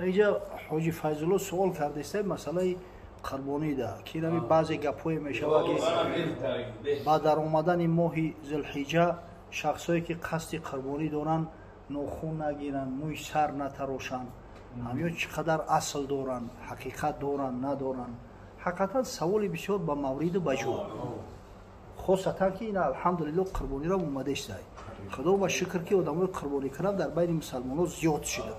اینجا حاجی فیض‌الله سوال کرده است مسئله قربانی ده که نمی بعضی گپ‌های میشود که با در اومدن ماه ذوالحجه شخصایی که قصد قربانی دارن ناخن نگیرن موی سر نتراشن همین چقدر اصل دارن حقیقت دارن ندارن حقیقتا سوالی بسیار با مورد و بجو خاصتا که این الحمدلله قربانی را اومده است خدا با شکر که آدمای قربانی کردن در بین مسلمانان زیاد شده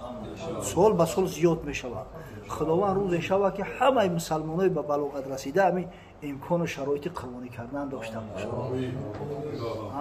سال به سال زیاد می شود خداوند روز شود که همه مسلمانای به بلاغت رسیده همین امکان و شرایط قربانی کردن داشته باشند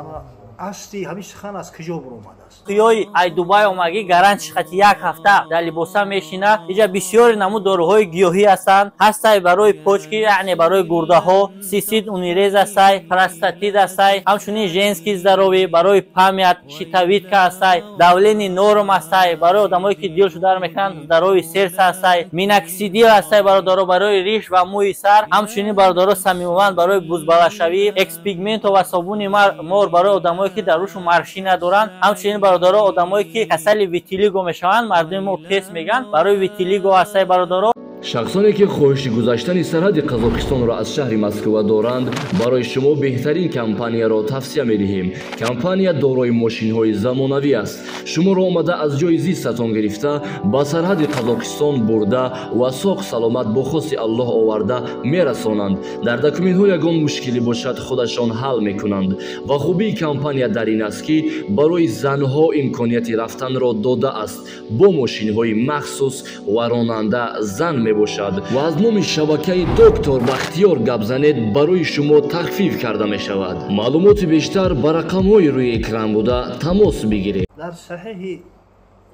اما استی همین سخن از کجا برآمده است یوی ای دبی اومگی گارانتی خاطی یک هفته در لباسا میشینه اینجا بسیار نمو داروهای گیاهی هستند هستای برای پوچکی یعنی برای گرده ها سیسید اونیریز هستای پراستاتید هستای همچنین ژنسکی ضروری برای پامیت شیتاویت که هستای داولینی نورم هستای برای آدمایی که دیل شده میکنن داروی سرس هستای میناکسیدیل هستای برای دارو برای ریش و موی سر همچنین برای دارو سمیوان برای بزبالشوی اکس پیگمنت و صابون مور برای آدمایی که در روش مارشی ندارن همچنین برادرها آدمایی که کسل ویتیلیگو میشوند مردم ما تست میگن برای ویتیلیگو هستای برادرها شخصانی که خواهش گذاشتن سرحد قزاقستان را از شهر مسکو دارند برای شما بهترین کمپانی را توصیه می‌دهیم. کمپانی دارای ماشین‌های زمانوی است. شما را آمده از جای زیستتان گرفته با سرحد قزاقستان برده و ساق سلامت با خواست الله آورده میرسانند. در دکومنت‌ها یگان مشکلی باشد خودشان حل می‌کنند. و خوبی کمپانی در این است که برای زنها امکانیت رفتن را داده است با ماشین‌های مخصوص و راننده زن باشد و از نام شبکه دکتر بختیار گپ زنید برای شما تخفیف کرده می شود. معلومات بیشتر بر رقم های روی اکران بوده تماس بگیرید. در صحیح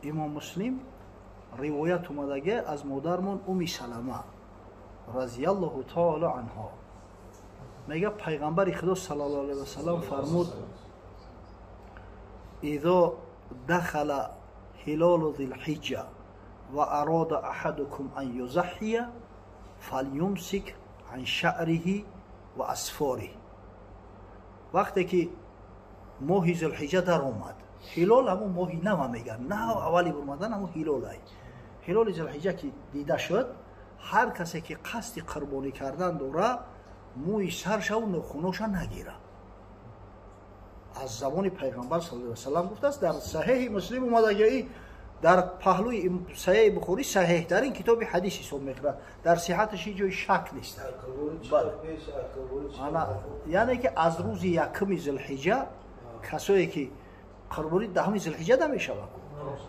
امام مسلم روایت اومده از مادرمان ام سلمه رضی الله تعالی عنها میگه پیغمبر خدا صلی الله علیه و سلم فرمود اذا دخل هلال ذی الحجه و اراد احدكم ان یضحی فلیمسک عن شعره و اظفاره وقتی که ماه ذوالحجه در اومد هلال همون ماهی نو میگن نه اولی برمدن همون هلال ای هلال ذوالحجه که دیده شد هر کسی که قصد قربانی کردن داره موی سرش و ناخناش نگیره از زبان پیغمبر صلی الله علیه و سلم گفته است در صحیح مسلم اومده در پهلوی صحیح بخاری صحیح ترین کتاب حدیث حساب میکنه در صحتش جای شک نیست یعنی که از روز یکم ذوالحجه کسایی که قربانی دهم ذوالحجه ده میشود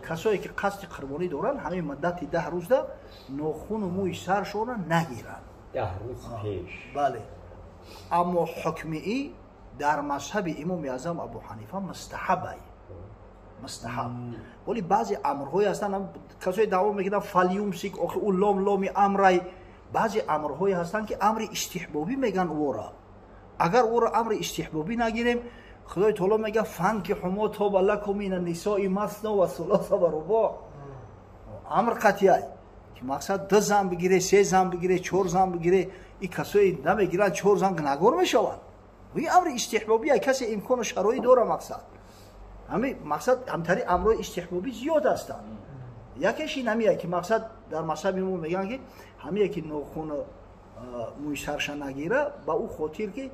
کسایی که قصد قربانی دارن همین مدت 10 روز ده ناخن و موی سرشون نگیرن 10 روز پیش بله اما حکمی در مذهب امام اعظم ابو حنیفه مستحبه مستحب ولی بعضی امرهای هستن هم کسایی دعوا میکنن فلیمسک آخه اون لام امرای بعضی امرهای هستن که امر استحبابی میگن او را اگر او را امر استحبابی نگیریم خدای تعالی میگه فانکحوا ما طاب لکم من النساء مثنی و ثلاث و رباع امر قطعی که مقصد 2 زن بگیره 3 زن بگیره 4 زن بگیره این کسایی نمیگیرن 4 زن گناهگار میشوند این امر استحبابی کسی امکان و شرایط داره مقصد همین مقصد همتری امرای استحبابی زیاد هستند یکیش این همیه که مقصد در مذهب ما میگن که همیه که ناخن موی سرش نگیره با او خاطر که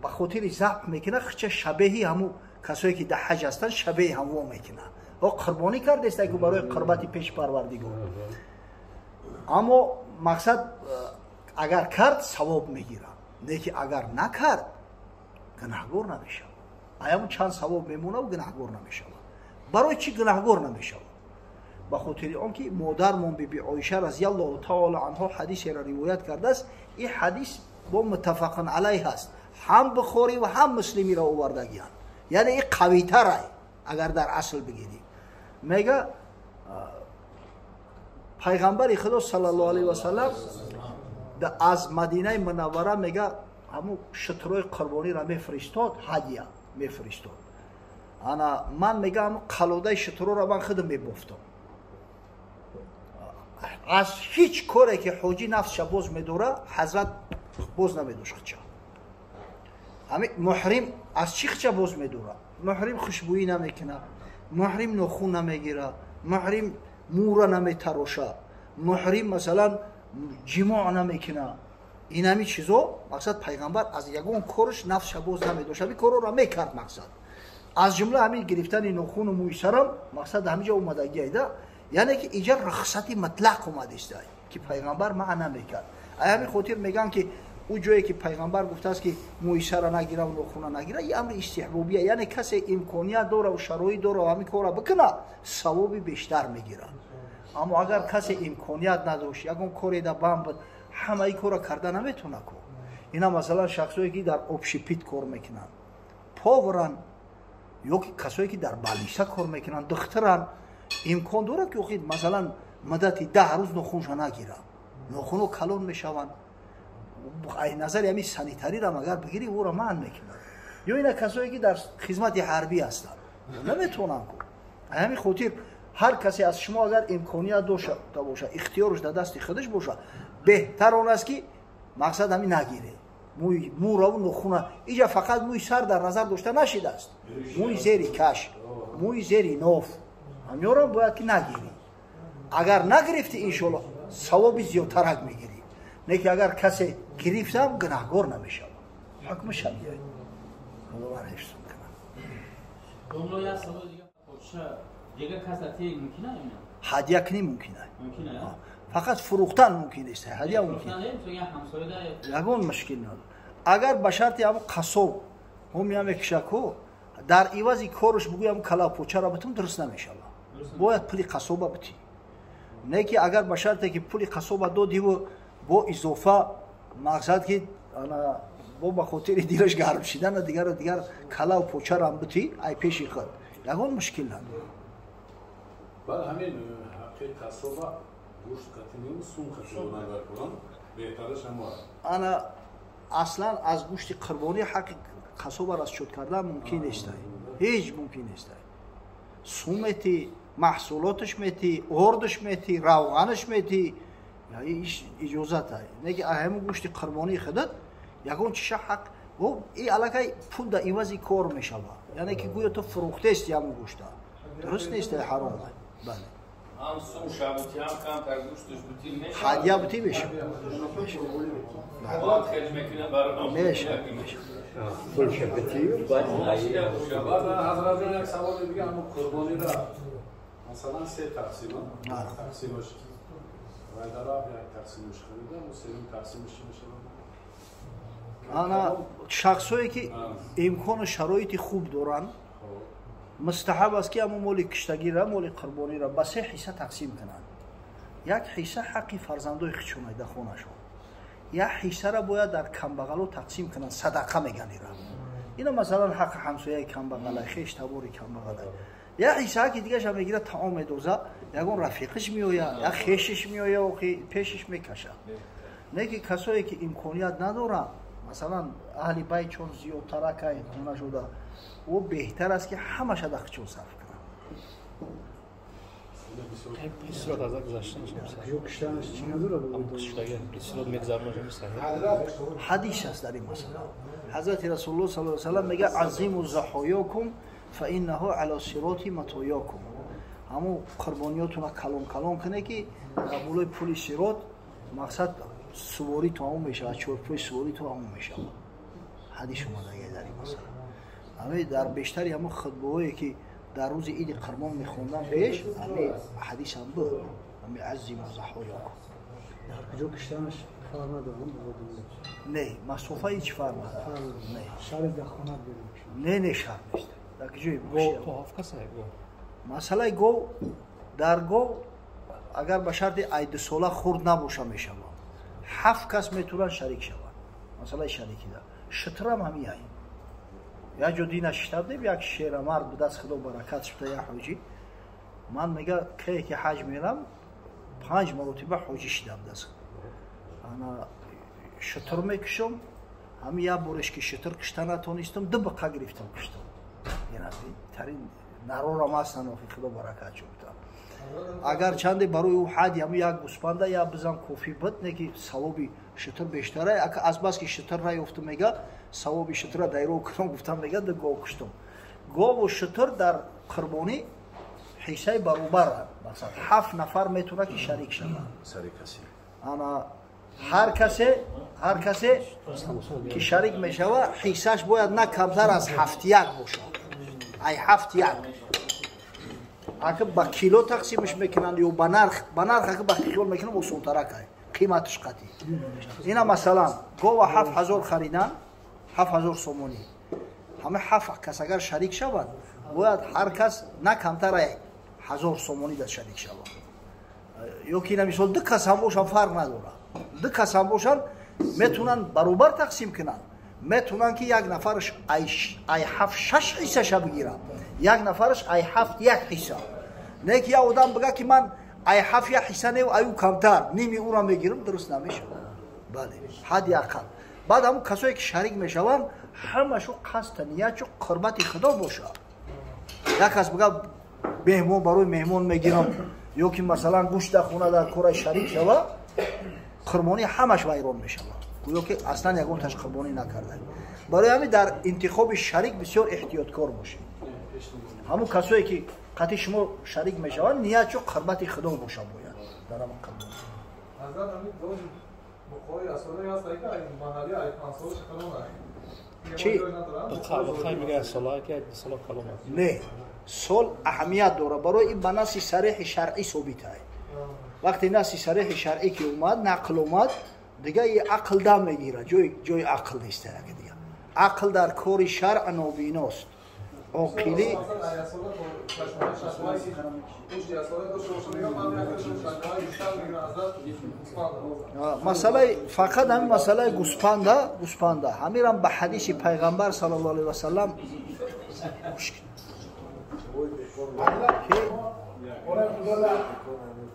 با خاطر ضبط میکنه چه شبیهی همو کسایی که در حج هستن شبیه همو میکنه و قربانی کرده است که برای قربت پیش پروردگار اما مقصد اگر کرد ثواب میگیره نه که اگر نکرد گناهگار نمیشه ایام چند ثواب میمونه و گناهگار نمیشه برای چی گناهگار نمیشه به خاطر آنکه مادرمان بی عایشه رضی الله تعالی عنها حدیثی را روایت کرده است این حدیث با متفق علیه است هم بخاری و هم مسلمی را آوردگیان یعنی این قوی تره اگر در اصل بگیریم میگه پیغمبر خدا صلی الله علیه و سلم از مدینه منوره میگه همو شترای قربانی را میفرستاد هدیه میفرستاد انا من میگم قلاده شترو را من خودم میبافتم از هیچ کاری که حاجی نفسش باز میدوره حضرت باز نمیدوش خچه همین محرم از چی خچه باز میدوره محرم خوشبویی نمیکنه محرم نخون نمیگیره، محرم مورا نمیتراشه، محرم مثلا جماع نمیکنه. این همی چیزا مقصد پیغمبر از یگون کارش نفس باز نمیداشت، همین کارو را میکرد. مقصد از جمله همین گرفتن نخون و موی سرم مقصد همینجا اومدگی ایده، یعنی که اینجا رخصتی مطلق اومده است که پیغمبر معنا نمیکرد. همین خاطر میگن که او جایی که پیغمبر گفته است که موی سر نگیره و نخون نگیره، این امر استحبابیه، یعنی کسی امکانیت داره و شرایط داره و همین کارا بکنه ثواب بیشتر میگیره. اما اگر کسی امکانیت نداشت یگون کاری در بام همه ای کارا کرده نمیتونه کو. اینا مثلا شخصایی که در آبشپیت کار میکنن، پاورن، یا کسایی که در بالیسه کار میکنن، دختران، امکان داره که خود مثلا مدتی 10 روز نخونش نگیره، نخونو کلون میشوند. این نظر همین سانیتاری را اگر بگیری او را منع میکنه. یا اینا کسایی که در خدمت حربی هستند نمیتونن کو. همین خاطر هر کسی از شما اگر امکانیت داشته باشه، اختیارش در دست خودش باشه، بهتر اون است که مقصد همین نگیره. مو را و نخونه اینجا فقط موی سر در نظر داشته نشده است، موی زیری کش، موی زیری نوف همین را باید که نگیری. اگر نگرفتی انشالله ثواب زیادتر میگیری. نه که اگر کسی گرفتم گناهگار نمیشه، حکم شریعه. خدا حفظ کنه. دوملو یا سوال دیگه کساتی ممکنه اینا؟ هدیه کنی ممکنه. ممکنه. فقط فروختن ممکن است، هدیه ممکنه. یگون مشکل نداره. اگر به شرطی هم قصاب هم کشکو در عوض کارش بگویم کلا پوچه را بتون درست نمیشه. باید پولی قصاب بتی. نه که اگر به شرطی که پولی قصاب دادی و با اضافه مقصد که انا با بخاطر دیرش گرم شدن دیگر کلا و پوچه را بتی ای پیش خود یگون مشکل نداره. بعد همین حقیق قصابه گوشت قطعی سون خطی نگر کنن بهترش هم انا اصلا از گوشت قربانی حق قصابه را شد کردن ممکن نیست، هیچ ممکن نیست. سومتی محصولاتش میتی، اردش میتی، روغنش میتی، یعنی اجازت هست. نگه همون گوشت قربانی خودت یگون چیش حق و این علاقه پول در عوضی کار میشود، یعنی که گویا تو فروخته است همون گوشت، درست نیست، حرام است. بله هم سون شبوتی هم کم تر گوشتش بوتی میشه، هدیه بوتی میشه، باید خیلی میکنه برای میشه فول شبتی بعد حضرت یک سوال دیگه اما قربانی را مثلا 3 تقسیم تقسیمش و در آب یک تقسیمش خریدم و سوم تقسیمش میشه. انا شخصایی که امکان و شرایط خوب دارن مستحب است که همون مال کشتگی را مال قربانی را به 3 حصه تقسیم کنند. یک حصه حقی فرزندای خودشون در خونه‌شون، یک حصه را باید در کمبغلو تقسیم کنند، صدقه میگن اینا مثلا حق همسایه کمبغل، خویش تبار کمبغل. یک حصه که دیگه هم میگیره طعام دوزه، یگون رفیقش میآید یا خویشش میآید و پیشش میکشه. نه که کسایی که امکانیت ندارن مثلا اهل بیت چون زیادتر که خونه شده و بهتر است که همش در خودشون صرف کنن. بسیار از گذشتن جو کشتنش چی نداره بود؟ بسیار میگذرونه میسازه. حدیث است در این مسئله. حضرت رسول الله صلی الله علیه و سلم میگه عظیم الضحایاکم فانه علی صراط مطایاکم. همون قربانیاتون کلان کلان کنه که قبولای پول صراط مقصد سواری تو همون میشه، چرپای سواری تو همون میشه. حدیث اومده در این مسئله. همه در بیشتری همون خطبه‌هایی که در روز عید قربان میخوندن پیش همه حدیث هم بود، همه عظیم الضحایاکم. در کجا کشتنش فرق نداره؟ نه مسافه هیچ فرق نداره. نه شهر دخانت بریم. نه شهر نیست. در کجای گو تو هفت گو مسئله گو در گو اگر به شرط عید ساله خورد نباشه میشه 7 کس میتونن شریک شوند. مسئله شریکی ده. شتر هم همی هایی. یا جو دین اشتردیم یک شیر مرد به دست خدا برکتش بده یا حاجی. من میگه که حج میرم 5 مرتبه حاجی شدم دست. انا شتر میکشم همی یا برش که شتر کشتن نتونستم 2 بقه گرفتم کشتم. یعنی ترین نرو را ماستن و خدا برکت شد. اگر چنده برای او حد هم یک گوسپنده یا بزن کافی بد نه که ثوابی شتر بیشتره. اگه از بس که شتر نیفته میگه ثوابی شتر دایرو کنم گفتم میگه ده گاو کشتم. گاو و شتر در قربانی حصه برابر مثلا 7 نفر میتونه که شریک شود سری کسی انا هر کسی که شریک میشوه حصهش باید نه کمتر از 7 یک باشه ای 7 یک اگه با کیلو تقسیمش میکنن یا با نرخ اگه با کیلو میکنن و سونترک های قیمتش قطعی اینا مثلا گوه 7000 خریدن 7000 سومونی همه 7 کس اگر شریک شود باید هر کس نه کمتر از 1000 سومونی در شریک شود یا که مثال 2 کس هم باشن فرق نداره 2 کس هم باشن میتونن برابر تقسیم کنن میتونن که یک نفرش ای 7-6 حصه شو بگیرن یک نفرش ای 7 یک حصه نه که یا آدم بگه که من ای 7 یک حصه نه و ایو کمتر نیمی او را میگیرم درست نمیشه بله حد اقل بعد همون کسایی که شریک میشون همشو قصد نیت و قربت خدا باشه یک کس بگه مهمون برای مهمون میگیرم یا که مثلا گوشت خونه در کور شریک شوه قربانی همش ویران میشه گویا که اصلا یگون تاش قربانی نکرده برای همین در انتخاب شریک بسیار احتیاطکار باشید همون کسایی که قطعی شما شریک میشون نیت و قربت خدا باشه باید در هم قربانی حضرت همین دو بخوری اصلا هست که محلی ای 500 کلمه چی؟ بخوای میگه صلاح که صلاح کلمه نه سال اهمیت داره برای این بناسی صریح شرعی ثابت است وقتی ناسی صریح شرعی که اومد نقل اومد دیگه این عقل دم میگیره جای عقل نیست دیگه عقل در کار شرع نابیناست عاقلی مسئله فقط همین مسئله گوسپنده همیرم به حدیث پیغمبر صلی الله علیه و سلم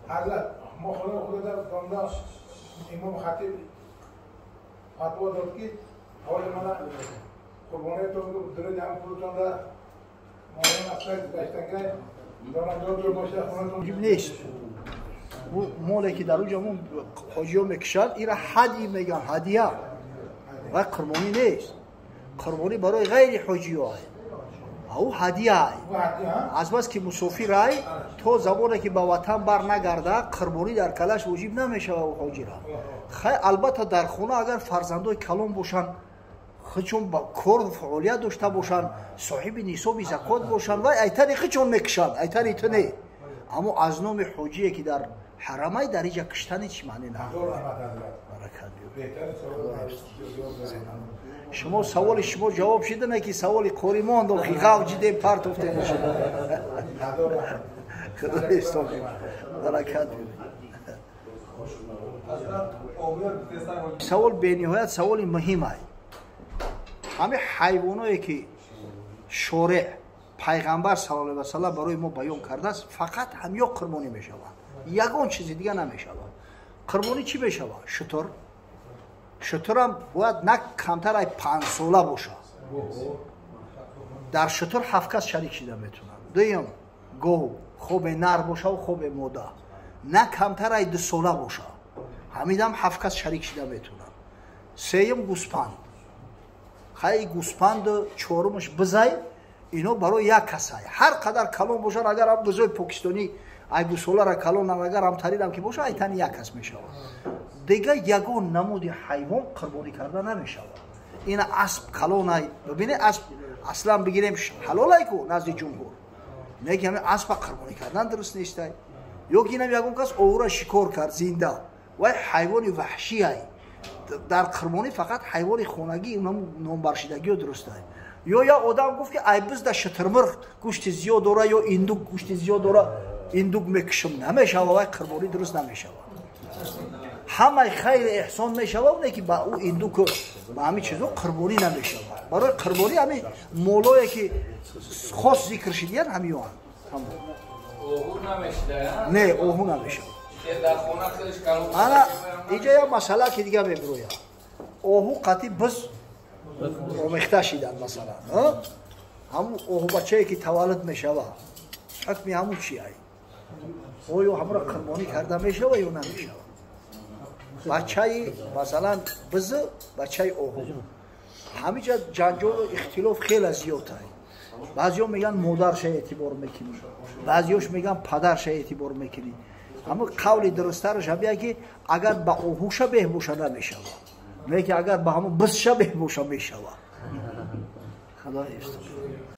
حضرت ما خود در دانده امام خطیب فتوا داد که حال من قربانه تو داره جمع پولتان را مامان اصلا گشتنگه داننده دور باشه خونتون نیست او مولی که در اونجا همون حاجی ها میکشن این را حدی میگن هدیه و قربانی نیست قربانی برای غیر حاجی ها او هدیه از بس که مسافر ای تو زمانی که به وطن بر نگرده قربانی در کلش وجب نمیشه و حاجی را خیلی البته در خونه اگر فرزندای کلان باشن خودشون با کار فعالیت داشته باشن صاحب نصاب زکات باشن و ای طریقی چون میکشن ای طریقی نه اما از نام حاجی که در حرمای در اینجا کشتن چی معنی نداره شما سوال شما جواب شده نه که سوال قوری ماند و خیغاو جده پرت افته میشه خدا استاقی برکت سوال به نهایت سوال مهم است همه حیوانایی که شارع پیغمبر صلی الله علیه و سلم برای ما بیان کرده است فقط همیا قربانی میشوند یگان چیز دیگه نمیشود قربانی چی میشود شتر هم باید نه کمتر از 5 ساله باشه در شتر 7 کس شریک شده میتونن دویم گو خوب نر باشه و خوب ماده نه کمتر از 2 ساله باشه همیدم 7 کس شریک شده میتونن سیم گوسپند خیلی گوسپند چهارمش بزای اینو برای یک کسای هر قدر کلان باشن اگر هم بزای پاکستانی ای 2 ساله را کلان اگر هم تریدم که باشه ای تن یک کس میشه دیگه یگان نمودی حیوان قربانی کرده نمیشه این اسب کلان ببینه اسب اصلا بگیریم حلال کو نزد جمهور نه که همین اسب قربانی کردن درست نیست یا که یگان کس او را شکار کرد زنده و حیوان وحشی ای در قربانی فقط حیوان خونگی اونم نامبرشیدگی درسته یا آدم گفت که ای بز در شترمرغ گوشت زیاد داره یا ایندوک گوشت زیاد داره ایندوک میکشم نمیشه و قربانی درست نمیشه همه خیر احسان میشه و اونه که با او ایندوک با همین چیزا قربانی نمیشه برای قربانی همین مولایی که خاص ذکر شدیان همیان اوهو نمیشه نه اوهو نمیشه در خونه خیلیش کلو انا اینجا یا مسئله که دیگه میبرویم اوهو قطعی بز آمیخته شدن مثلا همون اوهو بچه‌ای که تولد میشه حکمی همون چی هایی اویو همون را قربانی کرده میشه و یا نمیشه بچه‌ای مثلا بز بچه‌ی اوهو همینجا جنجال و اختلاف خیلی زیاد هایی баъзеҳо мегӯянд модарша эътибор мекунӣ, баъзеҳош мегӯянд падарша эътибор мекунӣ. Аммо қавли дурустараш ҳамин ки агар ба оҳуша беҳбоша намешавад, не ки агар ба ҳамон бисша беҳбоша мешавад. Худо ҳифз.